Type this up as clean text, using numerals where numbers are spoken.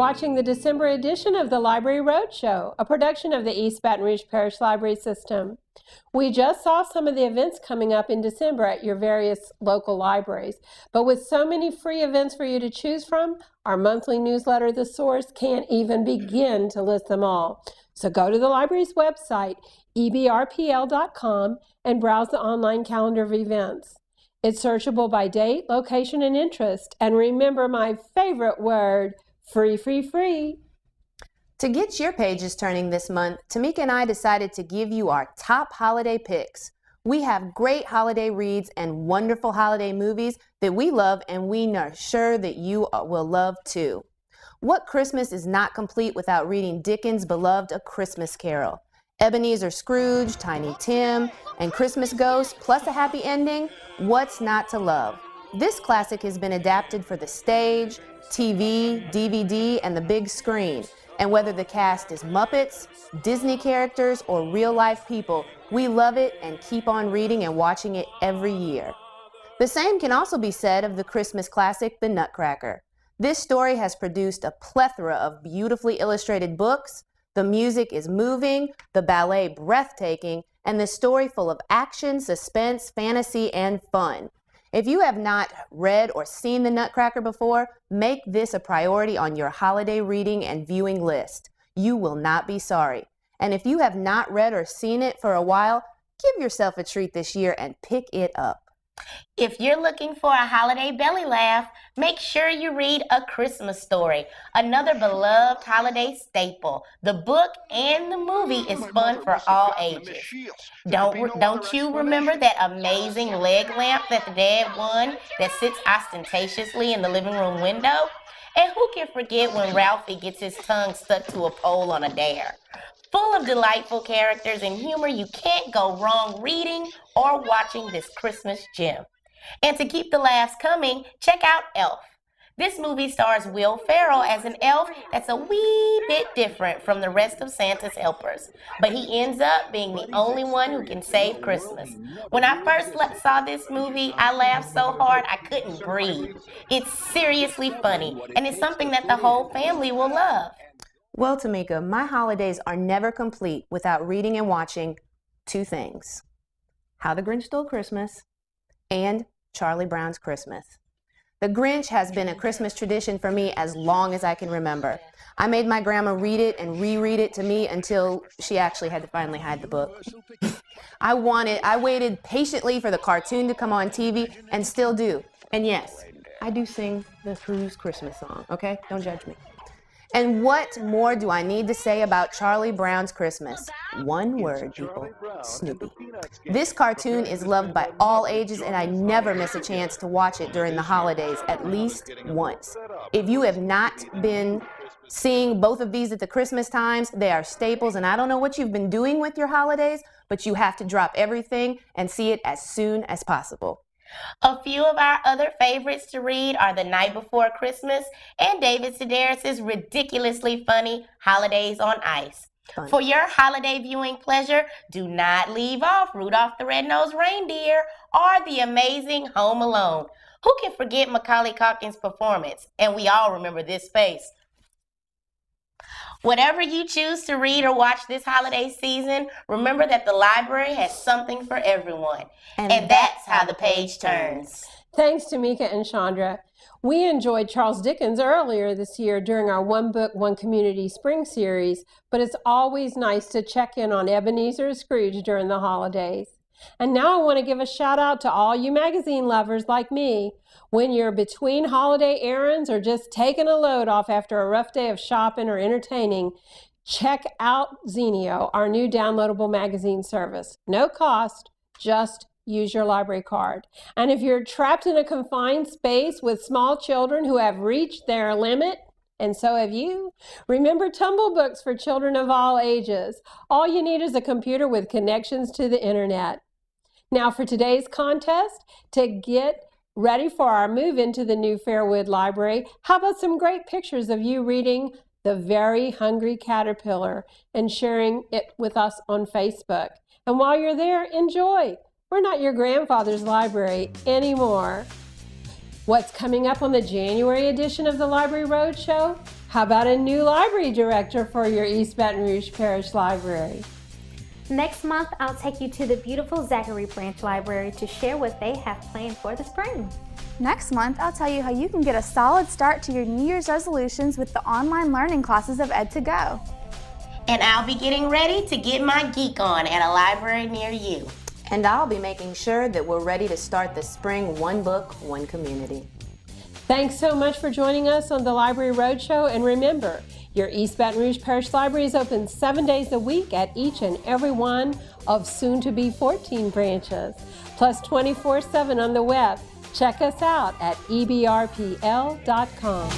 watching the December edition of the Library Roadshow, a production of the East Baton Rouge Parish Library System. We just saw some of the events coming up in December at your various local libraries, but with so many free events for you to choose from, our monthly newsletter, The Source, can't even begin to list them all. So go to the library's website, ebrpl.com, and browse the online calendar of events. It's searchable by date, location, and interest. And remember my favorite word, free, free, free. To get your pages turning this month, Tameka and I decided to give you our top holiday picks. We have great holiday reads and wonderful holiday movies that we love, and we are sure that you will love too. What Christmas is not complete without reading Dickens' beloved A Christmas Carol? Ebenezer Scrooge, Tiny Tim, and Christmas Ghost, plus a happy ending? What's not to love? This classic has been adapted for the stage, TV, DVD, and the big screen. And whether the cast is Muppets, Disney characters, or real-life people, we love it and keep on reading and watching it every year. The same can also be said of the Christmas classic, The Nutcracker. This story has produced a plethora of beautifully illustrated books. The music is moving, the ballet breathtaking, and the story full of action, suspense, fantasy, and fun. If you have not read or seen The Nutcracker before, make this a priority on your holiday reading and viewing list. You will not be sorry. And if you have not read or seen it for a while, give yourself a treat this year and pick it up. If you're looking for a holiday belly laugh, make sure you read A Christmas Story, another beloved holiday staple. The book and the movie is fun for all ages. Don't you remember that amazing leg lamp that the dad won that sits ostentatiously in the living room window? And who can forget when Ralphie gets his tongue stuck to a pole on a dare? Full of delightful characters and humor, you can't go wrong reading or watching this Christmas gem. And to keep the laughs coming, check out Elf. This movie stars Will Ferrell as an elf that's a wee bit different from the rest of Santa's helpers. But he ends up being the only one who can save Christmas. When I first saw this movie, I laughed so hard I couldn't breathe. It's seriously funny, and it's something that the whole family will love. Well, Tameka, my holidays are never complete without reading and watching two things: How the Grinch Stole Christmas and Charlie Brown's Christmas. The Grinch has been a Christmas tradition for me as long as I can remember. I made my grandma read it and reread it to me until she actually had to finally hide the book. I waited patiently for the cartoon to come on TV, and still do. And yes, I do sing the Cruise Christmas song, okay? Don't judge me. And what more do I need to say about Charlie Brown's Christmas? One word, people: Snoopy. This cartoon is loved by all ages, and I never miss a chance to watch it during the holidays, at least once. If you have not been seeing both of these at the Christmas times, they are staples, and I don't know what you've been doing with your holidays, but you have to drop everything and see it as soon as possible. A few of our other favorites to read are The Night Before Christmas and David Sedaris's ridiculously funny Holidays on Ice. Fun. For your holiday viewing pleasure, do not leave off Rudolph the Red-Nosed Reindeer or the amazing Home Alone. Who can forget Macaulay Culkin's performance? And we all remember this face. Whatever you choose to read or watch this holiday season, remember that the library has something for everyone. And that's how the page turns. Thanks, Tameka and Chuandra. We enjoyed Charles Dickens earlier this year during our One Book, One Community Spring series, but it's always nice to check in on Ebenezer Scrooge during the holidays. And now I want to give a shout out to all you magazine lovers like me. When you're between holiday errands or just taking a load off after a rough day of shopping or entertaining, check out Zenio, our new downloadable magazine service. No cost, just use your library card. And if you're trapped in a confined space with small children who have reached their limit, and so have you, remember Tumble Books for children of all ages. All you need is a computer with connections to the internet. Now for today's contest, to get ready for our move into the new Fairwood Library, how about some great pictures of you reading The Very Hungry Caterpillar and sharing it with us on Facebook? And while you're there, enjoy. We're not your grandfather's library anymore. What's coming up on the January edition of the Library Roadshow? How about a new library director for your East Baton Rouge Parish Library? Next month, I'll take you to the beautiful Zachary Branch Library to share what they have planned for the spring. Next month, I'll tell you how you can get a solid start to your New Year's resolutions with the online learning classes of Ed2Go. And I'll be getting ready to get my geek on at a library near you. And I'll be making sure that we're ready to start the spring One Book, One Community. Thanks so much for joining us on the Library Roadshow, and remember, your East Baton Rouge Parish Library is open 7 days a week at each and every one of soon-to-be 14 branches, plus 24/7 on the web. Check us out at ebrpl.com.